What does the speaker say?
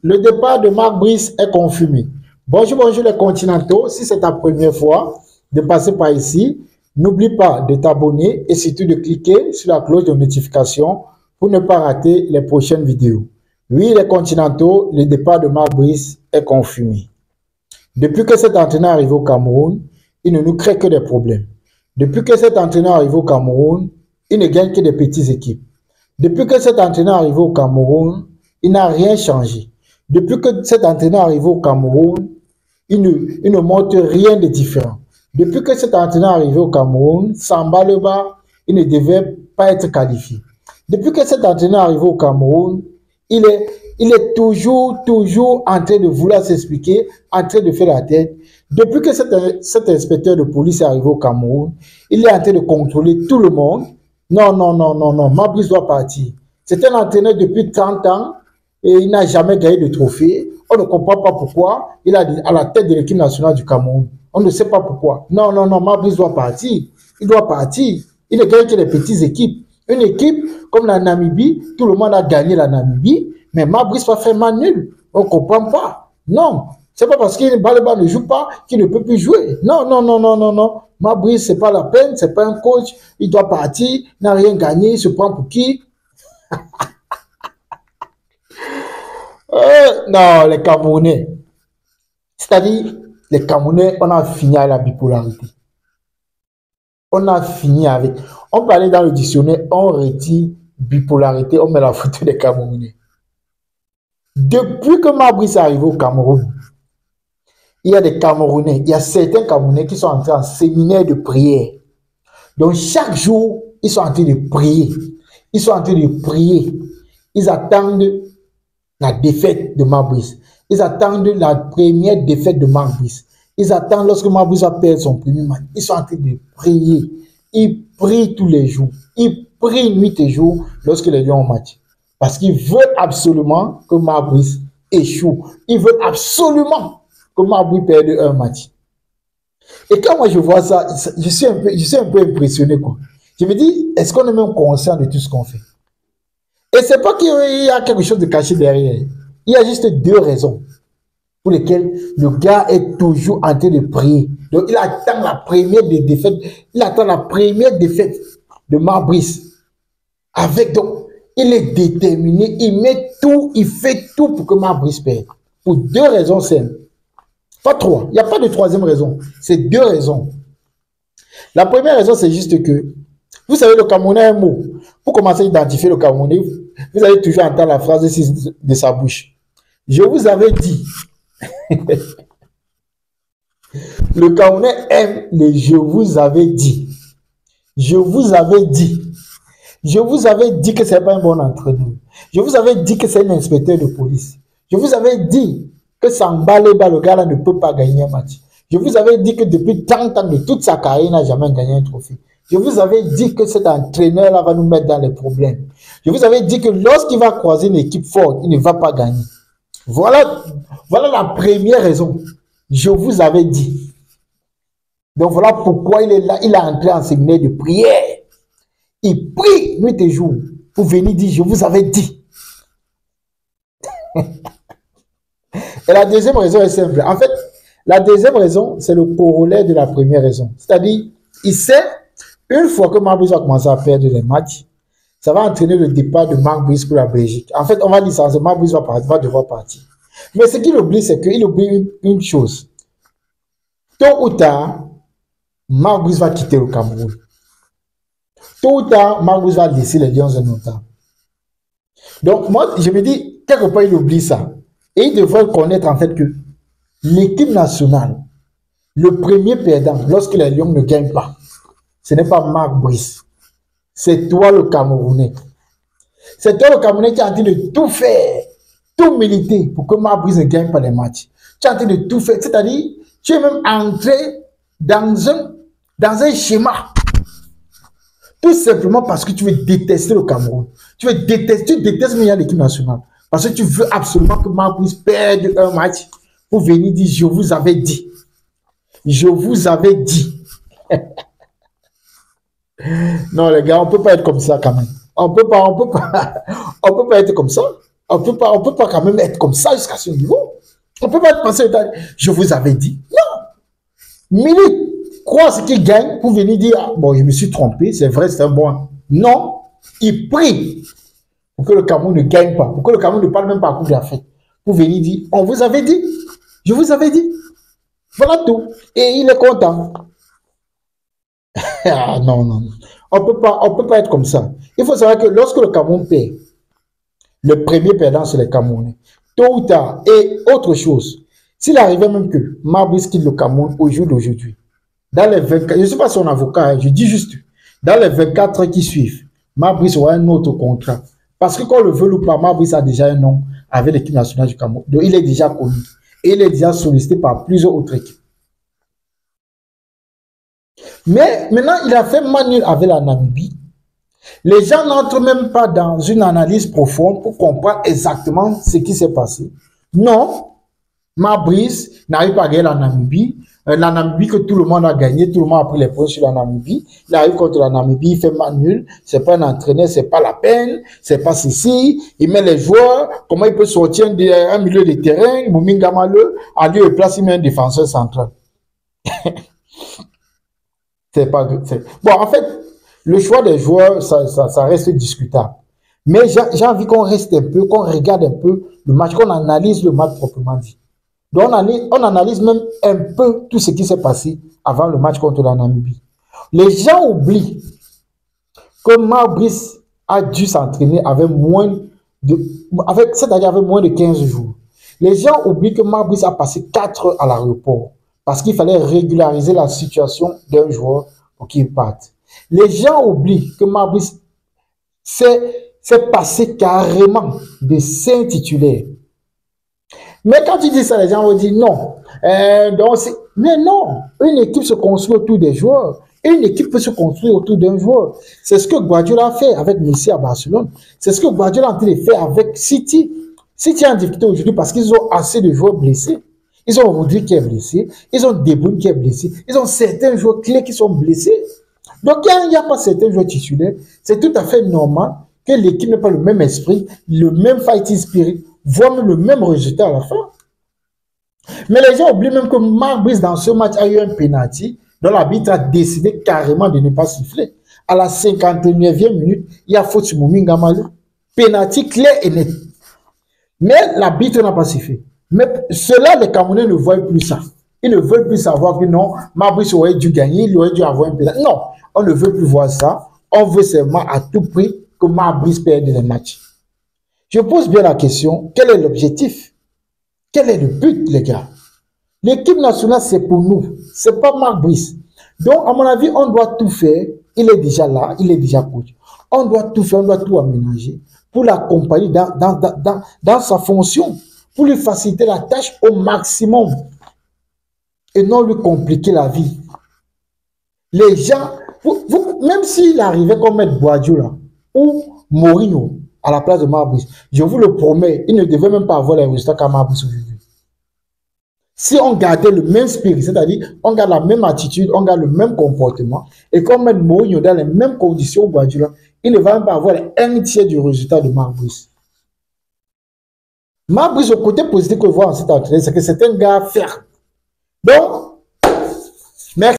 Le départ de Marc Brice est confirmé. Bonjour, bonjour les continentaux. Si c'est ta première fois de passer par ici, n'oublie pas de t'abonner et surtout de cliquer sur la cloche de notification pour ne pas rater les prochaines vidéos. Oui, les continentaux, le départ de Marc Brice est confirmé. Depuis que cet entraîneur est arrivé au Cameroun, il ne nous crée que des problèmes. Depuis que cet entraîneur est arrivé au Cameroun, il ne gagne que des petites équipes. Depuis que cet entraîneur est arrivé au Cameroun, il n'a rien changé. Depuis que cet entraîneur est arrivé au Cameroun, il ne montre rien de différent. Depuis que cet entraîneur est arrivé au Cameroun, Samba Leba, il ne devait pas être qualifié. Depuis que cet entraîneur est arrivé au Cameroun, il est toujours en train de vouloir s'expliquer, en train de faire la tête. Depuis que cet inspecteur de police est arrivé au Cameroun, il est en train de contrôler tout le monde. Non, non, non, non, non, Mabris doit partir. C'est un entraîneur depuis 30 ans et il n'a jamais gagné de trophée. On ne comprend pas pourquoi il est à la tête de l'équipe nationale du Cameroun. On ne sait pas pourquoi. Non, non, non, Mabris doit partir. Il doit partir. Il ne gagne que les petites équipes. Une équipe comme la Namibie, tout le monde a gagné la Namibie, mais Mabris va faire mal nul. On ne comprend pas. Non, c'est pas parce qu'il ne joue pas qu'il ne peut plus jouer. Non, non, non, non, non, non. Mabris, c'est pas la peine, c'est pas un coach. Il doit partir, il n'a rien gagné, il se prend pour qui? Non, les Camerounais. C'est-à-dire, les Camerounais, on a fini à la bipolarité. On a fini avec. On peut aller dans le dictionnaire, on retire bipolarité, on met la photo des Camerounais. Depuis que Mabris est arrivé au Cameroun, il y a des Camerounais, il y a certains Camerounais qui sont entrés en séminaire de prière. Donc chaque jour, ils sont en train de prier. Ils sont en train de prier. Ils attendent la défaite de Mabris. Ils attendent la première défaite de Mabris. Ils attendent lorsque Mabris va perdre son premier match. Ils sont en train de prier. Ils prient tous les jours. Ils prient nuit et jour lorsque les Lions ont match. Parce qu'ils veulent absolument que Mabris échoue. Ils veulent absolument que Mabris perde un match. Et quand moi je vois ça, je suis un peu impressionné, quoi. Je me dis, est-ce qu'on est même conscient de tout ce qu'on fait? Et c'est pas qu'il y a quelque chose de caché derrière. Il y a juste deux raisons pour lesquelles le gars est toujours en train de prier. Donc il attend la première des défaites. Il attend la première défaite de Mabris. Donc, il est déterminé, il met tout, il fait tout pour que Mabris perde. Pour deux raisons simples. Pas trois. Il n'y a pas de troisième raison. C'est deux raisons. La première raison, c'est juste que, vous savez, le Camerounais a un mot. Pour commencer à identifier le Camerounais, vous allez toujours entendre la phrase de sa bouche. Je vous avais dit. Le Camerounais aime les je vous avais dit. Je vous avais dit. Je vous avais dit que ce n'est pas un bon entraîneur. Je vous avais dit que c'est un inspecteur de police. Je vous avais dit que Samba Leba, le gars là, ne peut pas gagner un match. Je vous avais dit que depuis 30 ans de toute sa carrière, il n'a jamais gagné un trophée. Je vous avais dit que cet entraîneur-là va nous mettre dans les problèmes. Je vous avais dit que lorsqu'il va croiser une équipe forte, il ne va pas gagner. Voilà la première raison. Je vous avais dit. Donc voilà pourquoi il est là, il a entré en séminaire de prière. Il prie nuit et jour pour venir dire, je vous avais dit. Et la deuxième raison est simple. En fait, la deuxième raison, c'est le corollaire de la première raison. C'est-à-dire, il sait, une fois que Mabris va commencer à perdre les matchs, ça va entraîner le départ de Mabris pour la Belgique. En fait, on va licencier, Mabris va devoir partir. Mais ce qu'il oublie, c'est qu'il oublie une chose. Tôt ou tard, Mabris va quitter le Cameroun. Tôt ou tard, Mabris va laisser les Lions indomptables. Donc, moi, je me dis, quelque part, il oublie ça. Et il devrait connaître en fait que l'équipe nationale, le premier perdant, lorsque les Lions ne gagnent pas, ce n'est pas Marc Brice. C'est toi le Camerounais. C'est toi le Camerounais qui est en train de tout faire, tout militer pour que Marc Brice ne gagne pas les matchs. Tu es en train de tout faire. C'est-à-dire, tu es même entré dans un schéma. Tout simplement parce que tu veux détester le Cameroun. Tu détestes même l'équipe nationale. Parce que tu veux absolument que Marc Brice perde un match pour venir dire, je vous avais dit. Je vous avais dit. Non, les gars, on ne peut pas être comme ça quand même. On peut pas être comme ça. On peut pas quand même être comme ça jusqu'à ce niveau. On peut pas penser, je vous avais dit. Non. Milite, croit ce qu'il gagne pour venir dire, ah, bon, je me suis trompé, c'est vrai, c'est un bon. Non, il prie pour que le Cameroun ne gagne pas, pour que le Cameroun ne parle même pas à Coupe d'Afrique. Pour venir dire, on vous avait dit, je vous avais dit. Voilà tout. Et il est content. Ah, non, non. On peut pas être comme ça. Il faut savoir que lorsque le Cameroun perd, le premier perdant, c'est les Camerounais. Tôt ou tard, et autre chose, s'il arrivait même que Mabris quitte le Cameroun au jour d'aujourd'hui, dans les 24, je ne suis pas son avocat, hein, je dis juste, dans les 24 heures qui suivent, Mabris aura un autre contrat. Parce que qu'on le veut ou pas, Mabris a déjà un nom avec l'équipe nationale du Cameroun. Donc il est déjà connu. Et il est déjà sollicité par plusieurs autres équipes. Mais maintenant, il a fait manuel avec la Namibie. Les gens n'entrent même pas dans une analyse profonde pour comprendre exactement ce qui s'est passé. Non, Mabris n'arrive pas à gagner la Namibie. La Namibie que tout le monde a gagné, tout le monde a pris les points sur la Namibie. Il arrive contre la Namibie, il fait match nul. C'est pas un entraîneur, c'est pas la peine, c'est pas ceci. Il met les joueurs. Comment il peut sortir un milieu de terrain? Mouminga Maleu, à lieu de place, il met un défenseur central. C'est pas. Bon, en fait, le choix des joueurs, ça reste discutable. Mais j'ai envie qu'on reste un peu, qu'on regarde un peu le match, qu'on analyse le match proprement dit. Donc, on analyse même un peu tout ce qui s'est passé avant le match contre la Namibie. Les gens oublient que Mabris a dû s'entraîner avec c'est-à-dire avec moins de 15 jours. Les gens oublient que Mabris a passé 4 heures à l'aéroport parce qu'il fallait régulariser la situation d'un joueur pour qu'il parte. Les gens oublient que Mabris s'est passé carrément de saint titulaire. Mais quand tu dis ça, les gens vont dire non. Mais non, une équipe se construit autour des joueurs. Une équipe peut se construire autour d'un joueur. C'est ce que Guardiola a fait avec Messi à Barcelone. C'est ce que Guardiola a en train de faire avec City. City est en difficulté aujourd'hui parce qu'ils ont assez de joueurs blessés. Ils ont Rodri qui est blessé. Ils ont De Bruyne qui est blessé. Ils ont certains joueurs clés qui sont blessés. Donc, il n'y a pas certains joueurs titulaires. C'est tout à fait normal que l'équipe n'ait pas le même esprit, le même fighting spirit, voire même le même résultat à la fin. Mais les gens oublient même que Mabris, dans ce match, a eu un penalty dont l'arbitre a décidé carrément de ne pas siffler. À la 59e minute, il y a faute sur Mouminga Maleu. Penalty clair et net. Mais l'arbitre n'a pas sifflé. Mais cela, les Camerounais ne voient plus ça. Ils ne veulent plus savoir que non, Mabris aurait dû gagner, il aurait dû avoir un penalty. Non, on ne veut plus voir ça. On veut seulement à tout prix que Mabris perde les matchs. Je pose bien la question, quel est l'objectif? Quel est le but, les gars? L'équipe nationale, c'est pour nous. C'est pas Mabris. Donc, à mon avis, on doit tout faire. Il est déjà là, il est déjà coach. On doit tout faire, on doit tout aménager pour l'accompagner dans sa fonction, pour lui faciliter la tâche au maximum et non lui compliquer la vie. Les gens, même s'il arrivait comme être Guardiola ou Mourinho à la place de Mabris, je vous le promets, il ne devait même pas avoir les résultats qu'à Mabris aujourd'hui. Si on gardait le même spirit, c'est-à-dire on garde la même attitude, on garde le même comportement, et qu'on met Mourinho dans les mêmes conditions, Guardiola, il ne va même pas avoir un tiers du résultat de Mabris. Mabris, au côté positif que je vois en cet entraîneur, c'est que c'est un gars ferme. Donc, merci.